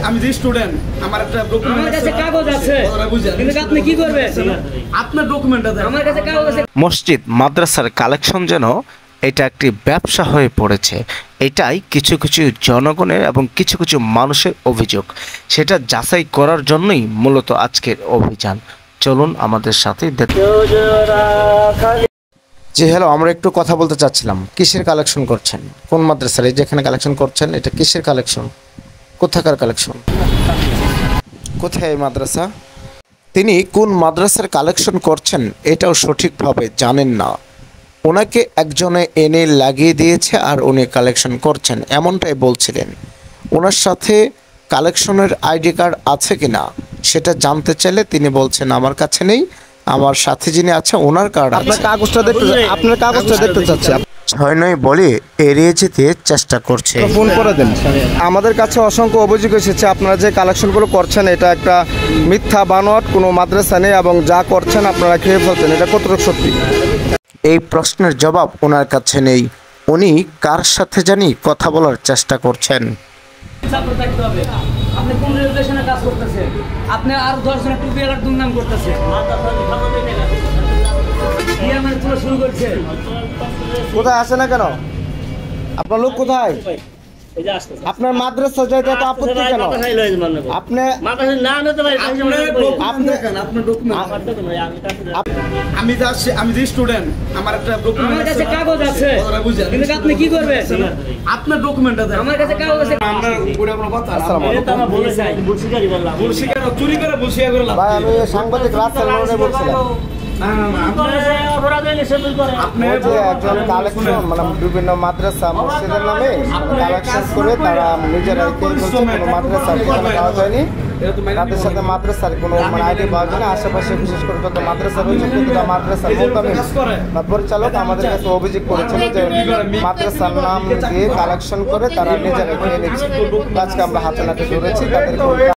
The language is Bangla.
আমি যে স্টুডেন্ট, আমার একটা ডকুমেন্ট আছে, কাগজ আছে, কিন্তু আপনি কি করবেন? আপনার ডকুমেন্ট আছে, আমার কাছে কাগজ আছে। মসজিদ মাদ্রাসার কালেকশন যেন এটা একটি ব্যবসা হয়ে পড়েছে, এটাই কিছু কিছু জনগণের এবং কিছু কিছু মানুষের অভিযোগ। সেটা যাচাই করার জন্যই মূলত আজকের অভিযান। চলুন আমাদের সাথে দেখুন। জি হ্যালো, আমরা একটু কথা বলতে চাচ্ছিলাম। কিসের কালেকশন করছেন? কোন মাদ্রাসার? এই যেখানে কালেকশন করছেন এটা কিসের কালেকশন? কোথাকার কালেকশন? কোথায় এই মাদ্রাসা? তিনি কোন মাদ্রাসার কালেকশন করছেন এটাও সঠিকভাবে জানেন না। ওনাকে একজনে এনে লাগিয়ে দিয়েছে আর উনি কালেকশন করছেন এমনটাই বলছিলেন। ওনার সাথে কালেকশনের আইডি কার্ড আছে কিনা সেটা জানতে চাইলে তিনি বলছেন আমার কাছে নেই, আমার সাথে যিনি আছে ওনার কার্ড আছে। আপনার কাগজটা দেখতে চাচ্ছি। 6-9 বলে এড়িয়ে যেতে চেষ্টা করছে। ফোন করে দেন। আমাদের কাছে অসংখ্য অভিযোগ এসেছে আপনারা যে কালেকশনগুলো করছেন এটা একটা মিথ্যা বানোয়াট, কোনো মাদ্রাসা নেই এবং যা করছেন আপনারা খেয়ে ফেলছেন, এটা কতটুকু সত্যি? এই প্রশ্নের জবাব ওনার কাছে নেই। উনি কার সাথে জানি কথা বলার চেষ্টা করছেন। আপনি কোন রেলস্টেশনে কাজ করতেছেন? আপনি আর 10 জনের টুপিওয়ালার দুর্নাম করতেছেন। শুরু করছে। কোথায় আসে না কেন? আপনার লোক কোথায়? আপনার মাদ্রাসা যাইতে তো আপত্তি কেন? আপনি আমি যে স্টুডেন্ট, আমার একটা ডকুমেন্ট আছে, আমার কাছে কাগজ আছে, কিন্তু আপনি কি করবেন? আপনার ডকুমেন্ট আছে, আমার কাছে কাগজ আছে। আমরা পুরো কোনো কথা না, চুরি করে বসিয়া করে লাভ। ভাই আমি সাংবাদিক রাসেল মোড়ে বলছিলাম। বিভিন্ন মাদ্রাসা মসজিদের নামে কালেকশন করে তারা নিজেরাই কোনো মাদ্রাসা পাওয়া যায়নি, তাদের সাথে মাদ্রাসার কোনো আইডি পাওয়া যায় না। আশেপাশে বিশেষ করে যত মাদ্রাসা রয়েছে প্রতিটা মাদ্রাসার পরিচালক আমাদের কাছে অভিযোগ করেছিল যে মাদ্রাসার নাম দিয়ে কালেকশন করে তারা নিজেরাই খেয়ে নিচ্ছে। আজকে আমরা হাতে নাতে ধরেছি তাদের